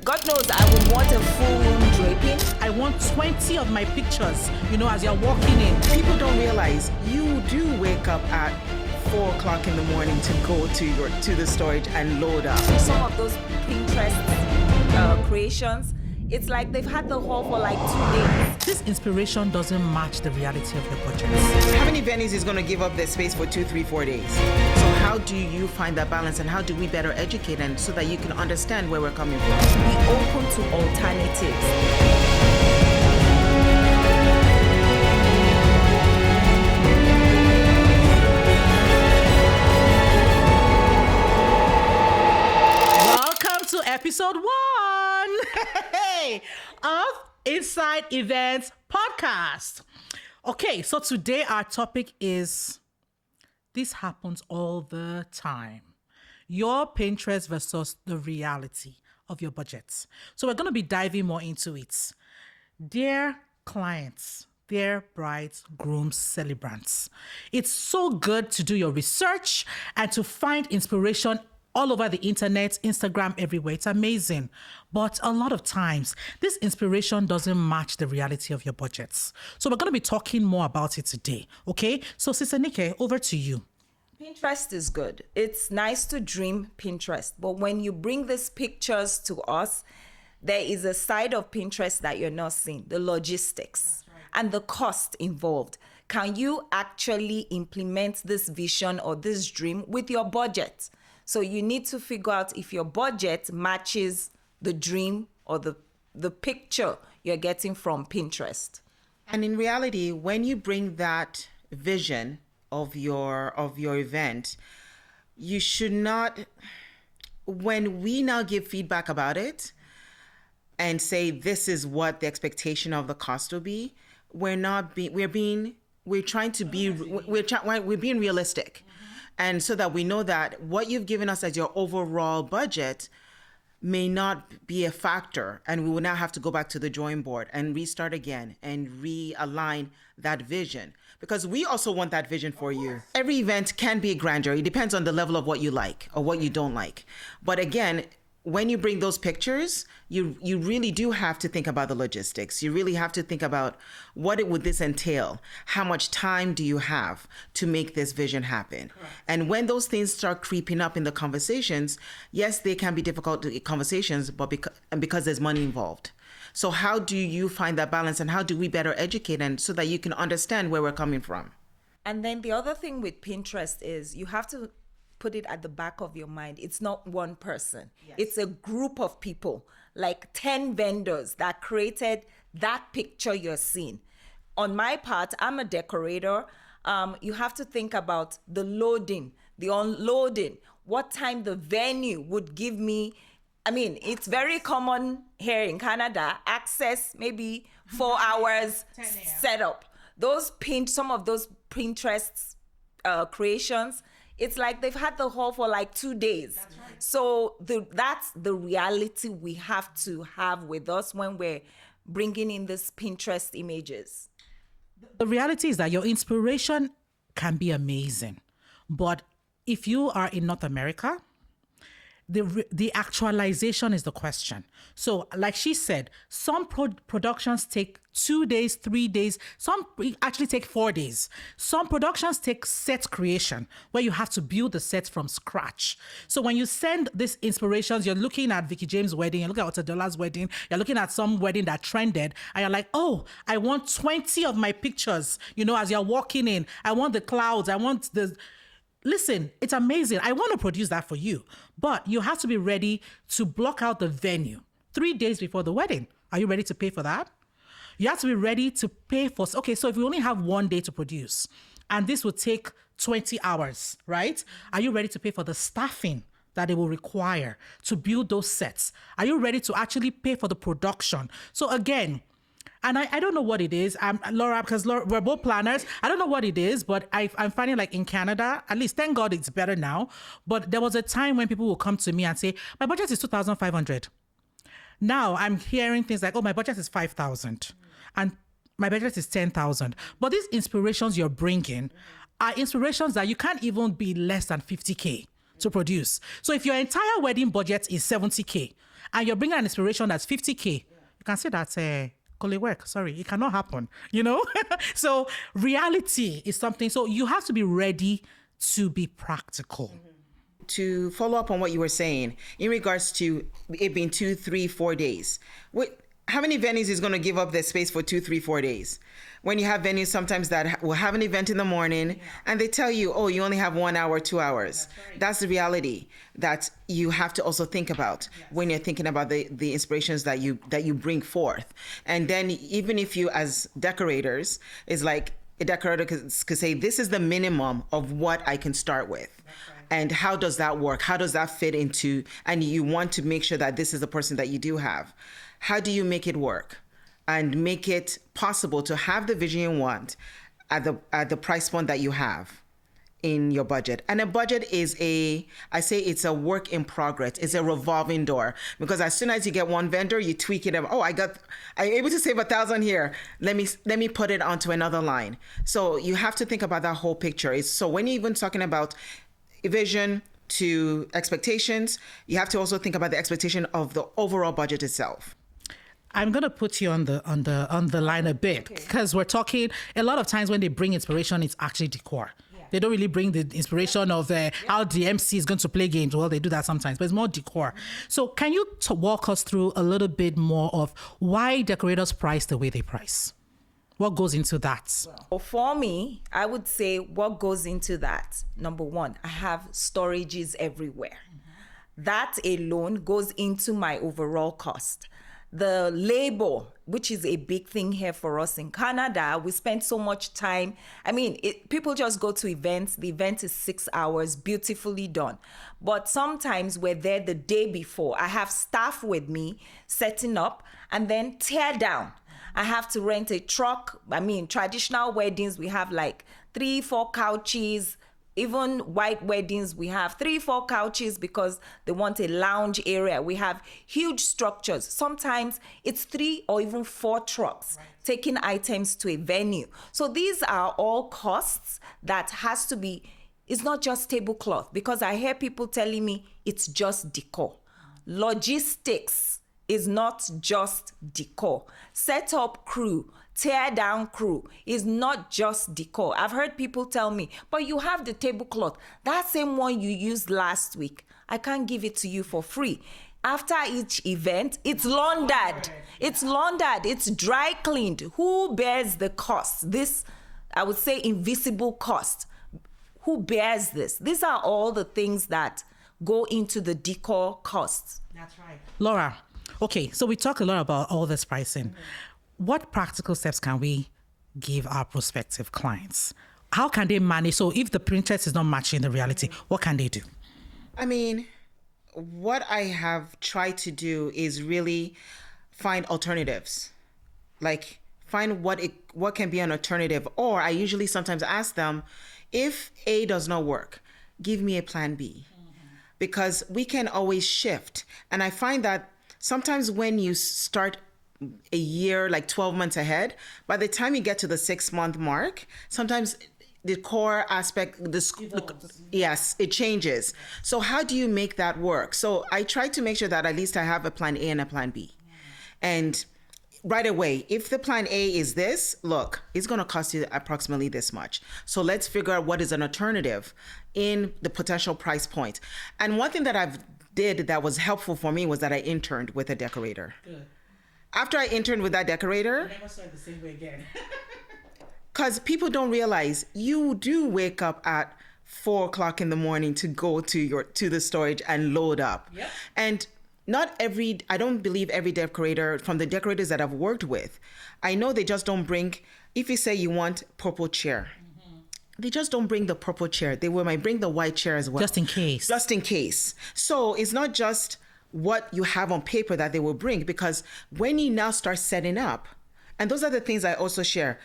God knows I would want a full room draping. I want 20 of my pictures, as you're walking in. People don't realize you do wake up at 4 o'clock in the morning to go to the storage and load up. Some of those Pinterest creations, it's like they've had the haul for like 2 days. This inspiration doesn't match the reality of your budget. How many venues is going to give up their space for 2, 3, 4 days? So how do you find that balance, and how do we better educate and so that you can understand where we're coming from? Be open to alternatives. Episode 1 of Inside Events Podcast. Okay, so today our topic is, this happens all the time. Your Pinterest versus the reality of your budgets. So we're going to be diving more into it. Dear clients, dear brides, grooms, celebrants, it's so good to do your research and to find inspiration all over the internet, Instagram, everywhere. It's amazing. But a lot of times, this inspiration doesn't match the reality of your budgets. So we're going to be talking more about it today, okay? So Sister Nike, over to you. Pinterest is good. It's nice to dream Pinterest. But when you bring these pictures to us, there is a side of Pinterest that you're not seeing, the logistics and the cost involved. Can you actually implement this vision or this dream with your budget? So you need to figure out if your budget matches the dream or the picture you're getting from Pinterest. And in reality, when you bring that vision of your event, you should not, when we now give feedback about it and say this is what the expectation of the cost will be, we're being realistic. And so that we know that what you've given us as your overall budget may not be a factor. And we will now have to go back to the drawing board and restart again and realign that vision. Because we also want that vision for you. Every event can be grandeur. It depends on the level of what you like or what you don't like. But again, when you bring those pictures, you really do have to think about the logistics. You really have to think about what would this entail? How much time do you have to make this vision happen? Correct. And when those things start creeping up in the conversations, yes, they can be difficult conversations, but because there's money involved. So how do you find that balance, and how do we better educate and so that you can understand where we're coming from? And then the other thing with Pinterest is you have to put it at the back of your mind. It's not one person. Yes. It's a group of people, like 10 vendors that created that picture you're seeing. On my part, I'm a decorator. You have to think about the loading, the unloading, what time the venue would give me. I mean, it's very common here in Canada, access maybe 4 hours setup. Some of those Pinterest creations, it's like they've had the haul for like 2 days. That's right. So that's the reality we have to have with us when we're bringing in these Pinterest images. The reality is that your inspiration can be amazing. But if you are in North America, the actualization is the question. So like she said, some productions take 2 days, 3 days. Some actually take 4 days. Some productions take set creation where you have to build the set from scratch. So when you send these inspirations, you're looking at Vicky James' wedding, you're looking at Adeola's wedding, you're looking at some wedding that trended, and you're like, oh, I want 20 of my pictures, as you're walking in. I want the clouds. I want the... Listen, it's amazing. I want to produce that for you, but you have to be ready to block out the venue 3 days before the wedding. Are you ready to pay for that? You have to be ready to pay for, okay, so if we only have 1 day to produce, and this will take 20 hours, right? Are you ready to pay for the staffing that it will require to build those sets? Are you ready to actually pay for the production? So again, and I don't know what it is. Laura, because we're both planners. I don't know what it is, but I'm finding like in Canada, at least thank God it's better now. But there was a time when people will come to me and say, my budget is 2,500. Now I'm hearing things like, oh, my budget is 5,000 and my budget is 10,000. But these inspirations you're bringing are inspirations that you can't even be less than 50K to produce. So if your entire wedding budget is 70K and you're bringing an inspiration that's 50K, you can say that's work. Sorry, it cannot happen, you know? So reality is something, so you have to be ready to be practical. To follow up on what you were saying, in regards to it being 2, 3, 4 days, how many venues is going to give up their space for 2, 3, 4 days? When you have venues sometimes that will have an event in the morning and they tell you, oh, you only have 1 hour, 2 hours. That's the reality that you have to also think about when you're thinking about the inspirations that you bring forth. And then even if you as decorators, is like a decorator could say, this is the minimum of what I can start with. And how does that work? How does that fit into, and you want to make sure that this is the person that you do have. How do you make it work and make it possible to have the vision you want at the price point that you have in your budget? And a budget is I say it's a work in progress. It's a revolving door, because as soon as you get one vendor, you tweak it. Oh, I'm able to save 1,000 here. Let me put it onto another line. So you have to think about that whole picture. So when you're even talking about vision to expectations, you have to also think about the expectation of the overall budget itself. I'm going to put you on the line a bit, because we're talking a lot of times when they bring inspiration, it's actually decor. They don't really bring the inspiration of how the MC is going to play games. Well, they do that sometimes, but it's more decor. So can you walk us through a little bit more of why decorators price the way they price? What goes into that? Well, for me, I would say what goes into that. Number one, I have storages everywhere. That alone goes into my overall cost. The labor, which is a big thing here for us in Canada, we spend so much time. I mean, people just go to events. The event is 6 hours, beautifully done. But sometimes we're there the day before. I have staff with me setting up and then tear down. I have to rent a truck. I mean, traditional weddings, we have like 3, 4 couches. Even white weddings, we have 3, 4 couches because they want a lounge area. We have huge structures. Sometimes it's 3 or even 4 trucks taking items to a venue. So these are all costs that has to be, it's not just tablecloth, because I hear people telling me it's just decor. Logistics is not just decor. Set up crew, tear down crew is not just decor. I've heard people tell me, but you have the tablecloth. That same one you used last week, I can't give it to you for free. After each event, it's laundered. It's laundered. It's dry cleaned. Who bears the cost? This, I would say, invisible cost. Who bears this? These are all the things that go into the decor costs. That's right. Laura, okay, so we talk a lot about all this pricing. What practical steps can we give our prospective clients? How can they manage? So if the Pinterest is not matching the reality, what can they do? I mean, what I have tried to do is really find alternatives. Like find what can be an alternative. Or I usually sometimes ask them, if A does not work, give me a plan B. Because we can always shift. And I find that sometimes when you start a year, like 12 months ahead, by the time you get to the 6-month mark, sometimes the core aspect, yes, it changes. So how do you make that work? So I try to make sure that at least I have a plan A and a plan B. And right away, if the plan A is this, look, it's going to cost you approximately this much. So let's figure out what is an alternative in the potential price point. And one thing that I've did that was helpful for me was that I interned with a decorator. Good. After I interned with that decorator, I never started the same way again. Because people don't realize you do wake up at 4 o'clock in the morning to go to the storage and load up. Yep. And I don't believe every decorator, from the decorators that I've worked with, I know they just don't bring, if you say you want purple chair, they just don't bring the purple chair. They might bring the white chair as well. Just in case. Just in case. So it's not just what you have on paper that they will bring, because when you now start setting up, and those are the things I also share,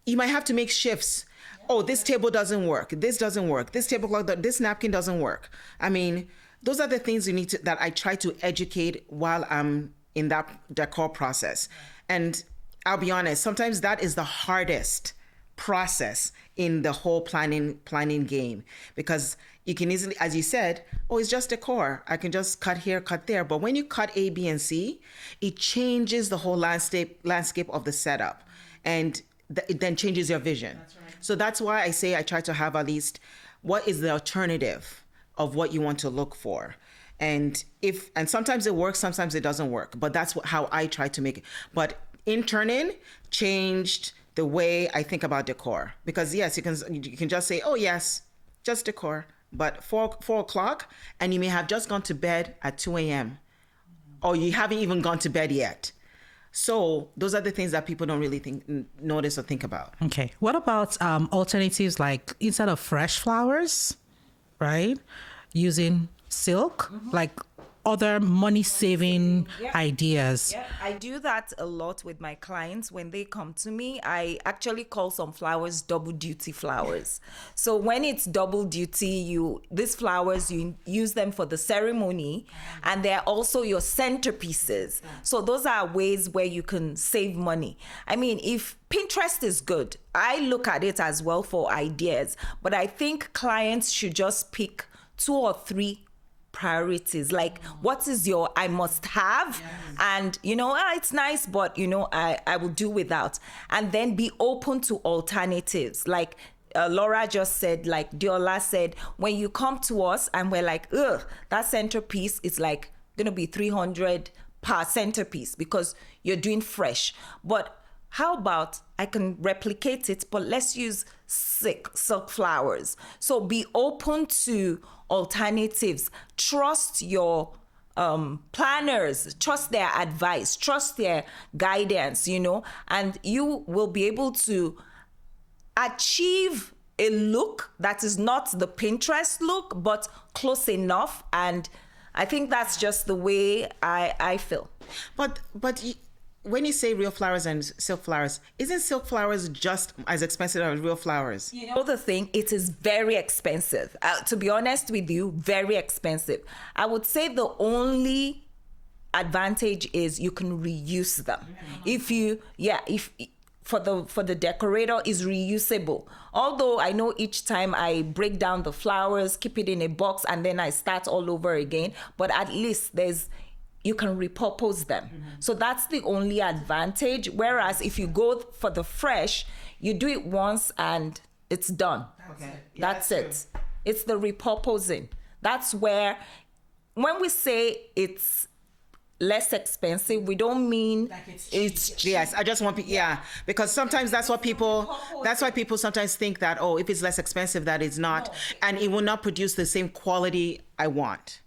you might have to make shifts. Oh, this table doesn't work. This doesn't work. This tablecloth, this napkin doesn't work. I mean, those are the things that I try to educate while I'm in that decor process. And I'll be honest, sometimes that is the hardest process in the whole planning game, because you can easily, as you said, oh, it's just decor, I can just cut here, cut there. But when you cut A, B, and C, it changes the whole landscape of the setup, and it then changes your vision. That's right. So that's why I say I try to have at least what is the alternative of what you want to look for. And sometimes it works, sometimes it doesn't work, but that's how I try to make it. But interning changed the way I think about decor, because yes, you can just say, oh yes, just decor, but 4 o'clock, and you may have just gone to bed at 2 a.m. or you haven't even gone to bed yet. So those are the things that people don't really notice or think about. Okay. What about alternatives, like instead of fresh flowers, right, using silk, like other money-saving ideas? Yeah, I do that a lot with my clients. When they come to me, I actually call some flowers double duty flowers. So when it's double duty, these flowers, you use them for the ceremony, and they're also your centerpieces. So those are ways where you can save money. I mean, if Pinterest is good, I look at it as well for ideas, but I think clients should just pick 2 or 3 priorities. Like, what is your I must have? Yes. And it's nice, but I will do without. And then be open to alternatives. Like Laura just said, like Adeola said, when you come to us and we're like, ugh, that centerpiece is like gonna be 300 per centerpiece because you're doing fresh. But how about I can replicate it, but let's use silk flowers. So be open to alternatives. Trust your planners, trust their advice, trust their guidance, and you will be able to achieve a look that is not the Pinterest look, but close enough. And I think that's just the way I feel. But when you say real flowers and silk flowers, isn't silk flowers just as expensive as real flowers? The thing, it is very expensive. To be honest with you, very expensive. I would say the only advantage is you can reuse them. If for the decorator is reusable. Although I know each time I break down the flowers, keep it in a box, and then I start all over again, but at least you can repurpose them. Mm-hmm. So that's the only advantage. Whereas if you go for the fresh, you do it once and it's done. That's it. It's the repurposing. That's where, when we say it's less expensive, we don't mean like it's cheap. Yes, I just want because sometimes that's why people sometimes think that, oh, if it's less expensive, that it's not, and it will not produce the same quality I want.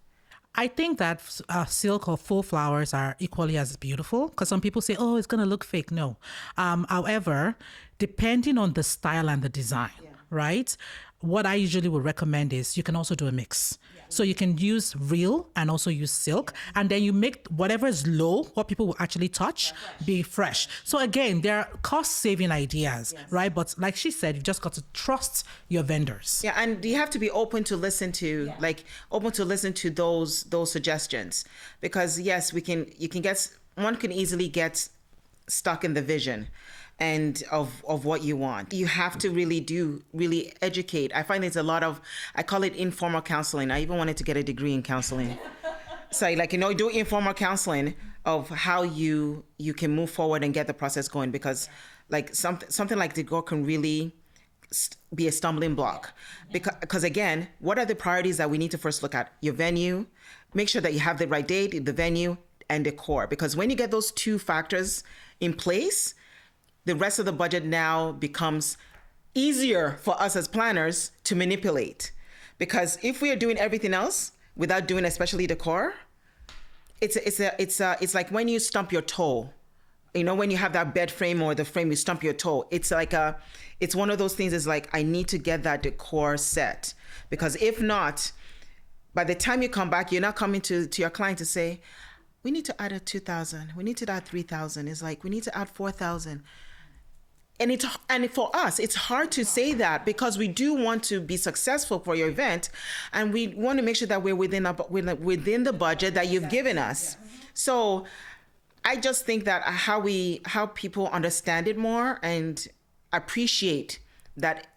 I think that silk or faux flowers are equally as beautiful, because some people say, oh, it's going to look fake. No. However, depending on the style and the design, right? What I usually would recommend is you can also do a mix. So you can use real and also use silk, and then you make whatever is low, what people will actually touch, be fresh. So again, there are cost-saving ideas, right? But like she said, you just got to trust your vendors. Yeah, and you have to be open to listen to those suggestions, because yes, one can easily get stuck in the vision and of what you want. You have to really educate. I find there's a lot of, I call it informal counseling. I even wanted to get a degree in counseling. So do informal counseling of how you can move forward and get the process going, because like something like Decor can really be a stumbling block. Because again, what are the priorities that we need to first look at? Your venue, make sure that you have the right date, the venue, and decor. Because when you get those 2 factors in place, the rest of the budget now becomes easier for us as planners to manipulate. Because if we are doing everything else without doing especially decor, it's like when you stump your toe. When you have that bed frame or the frame, you stump your toe. It's like it's one of those things. Is like, I need to get that decor set, because if not, by the time you come back, you're not coming to your client to say, we need to add a 2,000. We need to add 3,000. It's like, we need to add 4,000. And for us, it's hard to say that, because we do want to be successful for your event, and we want to make sure that we're within the budget that you've given us. So I just think that how people understand it more, and appreciate that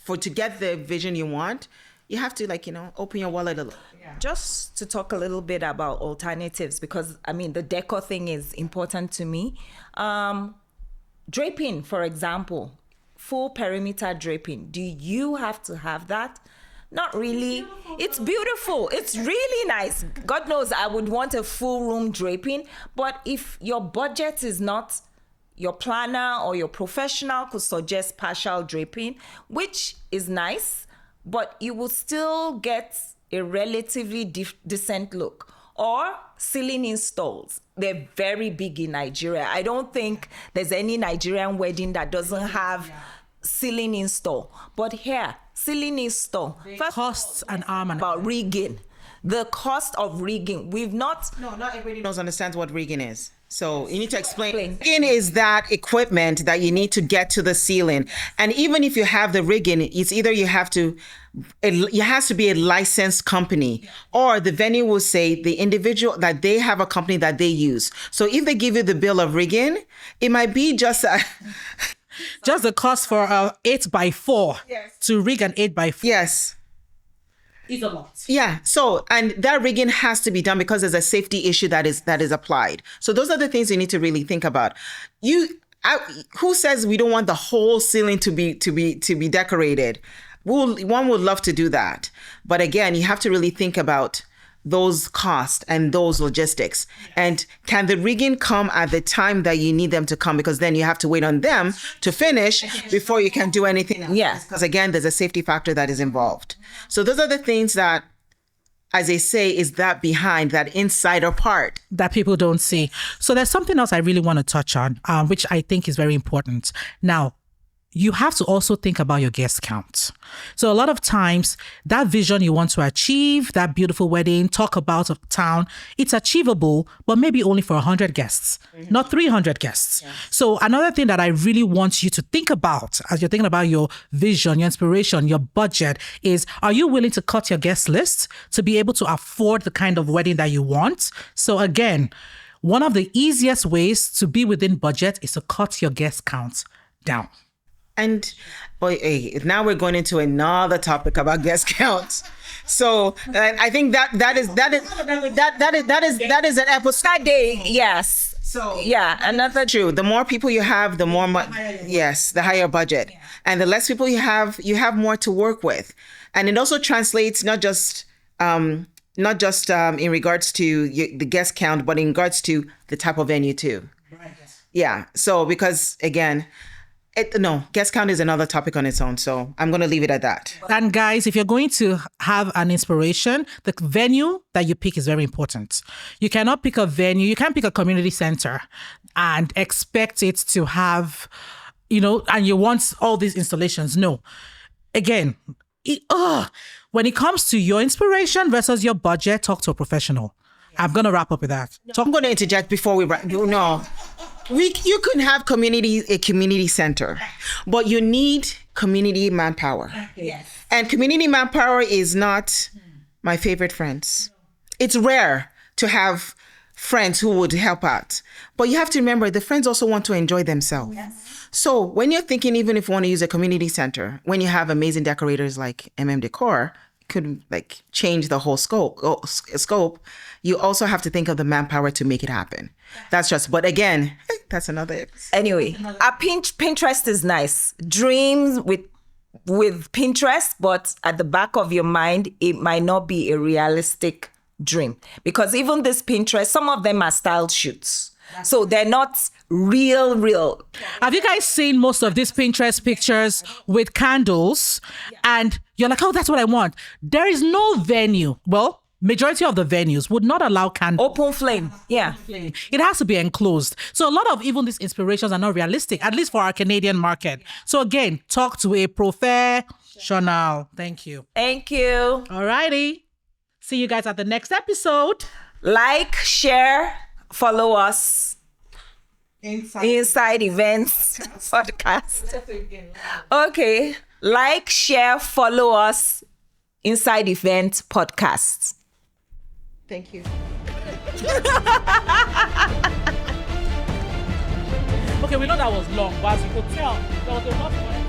to get the vision you want, you have to open your wallet a little. Just to talk a little bit about alternatives, because the decor thing is important to me. Draping, for example, full perimeter draping. Do you have to have that? Not really. It's beautiful. It's really nice. God knows I would want a full room draping, but if your budget is not, your planner or your professional could suggest partial draping, which is nice, but you will still get a relatively decent look. Or ceiling installs. They're very big in Nigeria. I don't think there's any Nigerian wedding that doesn't have ceiling install. But here, ceiling install. First costs an arm and about rigging. The cost of rigging. Not everybody understands what rigging is. So you need to explain. Rigging is that equipment that you need to get to the ceiling. And even if you have the rigging, it's either it has to be a licensed company, or the venue will say the individual that they have a company that they use. So if they give you the bill of rigging, it might be just the cost for a 8x4 to rig an 8x4. Yes. Is a lot. Yeah. So, and that rigging has to be done because there's a safety issue that is applied. So those are the things you need to really think about. Who says we don't want the whole ceiling to be decorated? One would love to do that. But again, you have to really think about those costs and those logistics. And can the rigging come at the time that you need them to come? Because then you have to wait on them to finish before you can do anything else. Yes. Because again, there's a safety factor that is involved. So those are the things that, as they say, is that behind that insider part that people don't see. So there's something else I really want to touch on, which I think is very important. Now, you have to also think about your guest count. So a lot of times that vision you want to achieve, that beautiful wedding, talk about of town, it's achievable, but maybe only for 100 guests, not 300 guests. Yeah. So another thing that I really want you to think about as you're thinking about your vision, your inspiration, your budget is, are you willing to cut your guest list to be able to afford the kind of wedding that you want? So again, one of the easiest ways to be within budget is to cut your guest count down. And now we're going into another topic about guest counts. So I think that is an episode. That day, yes. So another true. The more people you have, the more the higher budget, and the less people you have more to work with, and it also translates not just in regards to the guest count, but in regards to the type of venue too. Right. Yeah. So because again. Guest count is another topic on its own. So I'm going to leave it at that. And guys, if you're going to have an inspiration, the venue that you pick is very important. You cannot pick a venue. You can't pick a community center and expect it to have, and you want all these installations. No. Again, when it comes to your inspiration versus your budget, talk to a professional. I'm going to wrap up with that. I'm going to interject before we wrap. No. You can have a community center, but you need community manpower. Yes. And community manpower is not my favorite friends. It's rare to have friends who would help out. But you have to remember, the friends also want to enjoy themselves. Yes. So when you're thinking, even if you want to use a community center, when you have amazing decorators like Decor, could change the whole scope, you also have to think of the manpower to make it happen. But again, that's another. Anyway, Pinterest is nice. Dreams with Pinterest, but at the back of your mind, it might not be a realistic dream. Because even this Pinterest, some of them are style shoots. So they're not real. Have you guys seen most of these Pinterest pictures with candles? And you're like, oh, that's what I want. There is no venue. Well, majority of the venues would not allow candles. Open flame. Yeah. It has to be enclosed. So a lot of even these inspirations are not realistic, at least for our Canadian market. So again, talk to a professional. Thank you. Thank you. All righty. See you guys at the next episode. Like, share, follow us. Inside Events Podcast. Okay. Like, share, follow us. Inside Event Podcast. Thank you. Okay. we know that was long, but as you could tell, there was a lot of